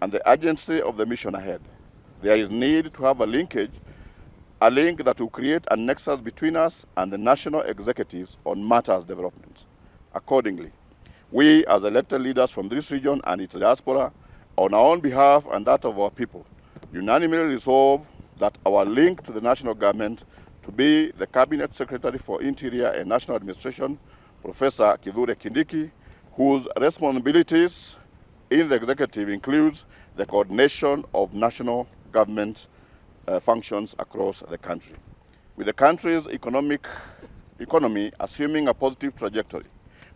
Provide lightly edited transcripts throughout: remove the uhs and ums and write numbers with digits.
and the urgency of the mission ahead, there is need to have a link that will create a nexus between us and the national executives on matters development. Accordingly, we as elected leaders from this region and its diaspora, on our own behalf and that of our people, unanimously resolve that our link to the national government to be the Cabinet Secretary for Interior and National Administration, Professor CS Kindiki, whose responsibilities in the executive includes the coordination of national government functions across the country. With the country's economy assuming a positive trajectory,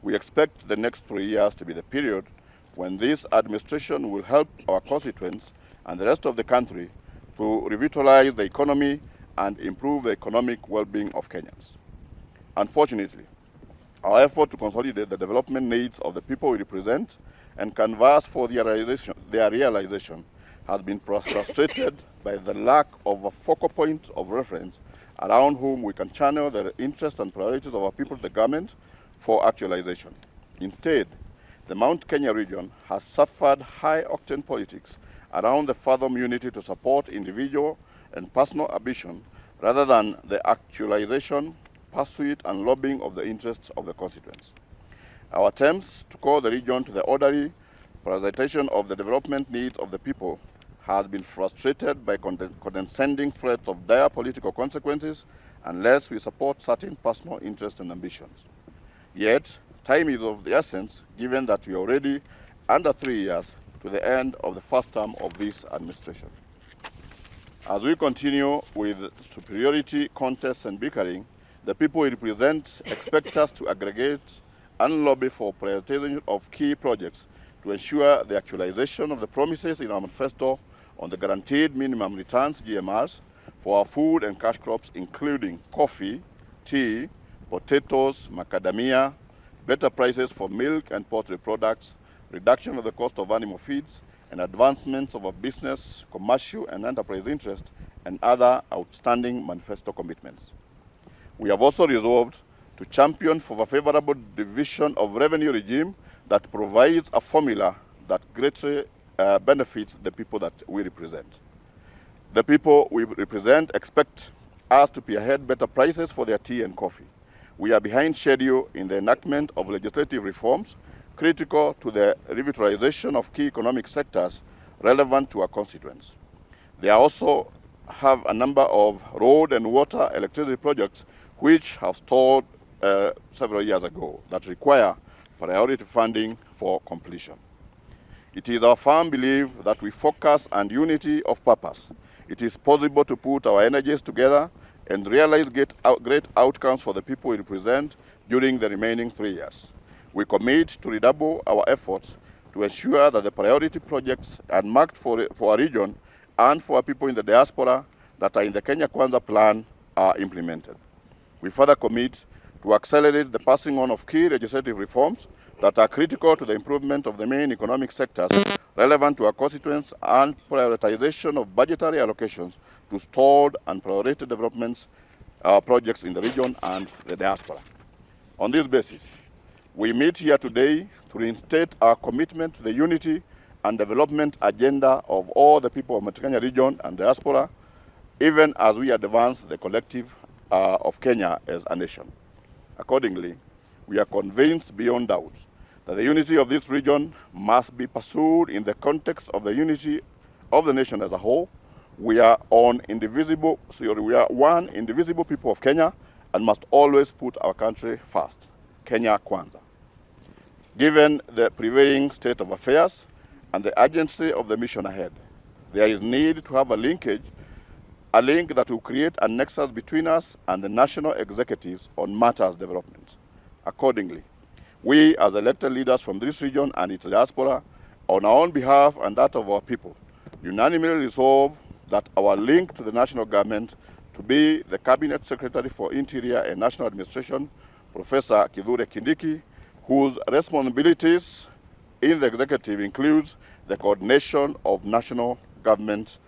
we expect the next 3 years to be the period when this administration will help our constituents and the rest of the country to revitalize the economy and improve the economic well-being of Kenyans. Unfortunately, our effort to consolidate the development needs of the people we represent and canvass for their realization has been frustrated by the lack of a focal point of reference around whom we can channel the interests and priorities of our people to the government for actualization. Instead, the Mount Kenya region has suffered high-octane politics around the fathom unity to support individual and personal ambition rather than the actualization, pursuit, and lobbying of the interests of the constituents. Our attempts to call the region to the orderly prioritization of the development needs of the people has been frustrated by condescending threats of dire political consequences unless we support certain personal interests and ambitions. Yet, time is of the essence, given that we are already under 3 years to the end of the first term of this administration. As we continue with superiority contests and bickering, the people we represent expect us to aggregate and lobby for prioritization of key projects to ensure the actualization of the promises in our manifesto on the guaranteed minimum returns GMRs for our food and cash crops, including coffee, tea, potatoes, macadamia, better prices for milk and poultry products, reduction of the cost of animal feeds, and advancements of our business, commercial, and enterprise interests, and other outstanding manifesto commitments. We have also resolved to champion for a favorable division of revenue regime that provides a formula that greatly benefits the people that we represent. The people we represent expect us to pay ahead better prices for their tea and coffee. We are behind schedule in the enactment of legislative reforms critical to the revitalization of key economic sectors relevant to our constituents. They also have a number of road and water electricity projects which have stalled several years ago that require priority funding for completion. It is our firm belief that with focus and unity of purpose, it is possible to put our energies together and realize great outcomes for the people we represent during the remaining 3 years. We commit to redouble our efforts to ensure that the priority projects marked for our region and for our people in the diaspora that are in the Kenya Kwanza plan are implemented. We further commit to accelerate the passing on of key legislative reforms that are critical to the improvement of the main economic sectors relevant to our constituents and prioritization of budgetary allocations to stalled and priority developments projects in the region and the diaspora. On this basis, we meet here today to reinstate our commitment to the unity and development agenda of all the people of Mount Kenya region and diaspora, even as we advance the collective of Kenya as a nation. Accordingly, we are convinced beyond doubt that the unity of this region must be pursued in the context of the unity of the nation as a whole. We are one indivisible people of Kenya and must always put our country first. Kenya Kwanza. Given the prevailing state of affairs and the urgency of the mission ahead, there is need to have a link that will create a nexus between us and the national executives on matters development. Accordingly, we as elected leaders from this region and its diaspora, on our own behalf and that of our people, unanimously resolve that our link to the national government to be the Cabinet Secretary for Interior and National Administration, Professor CS Kindiki, whose responsibilities in the executive includes the coordination of national government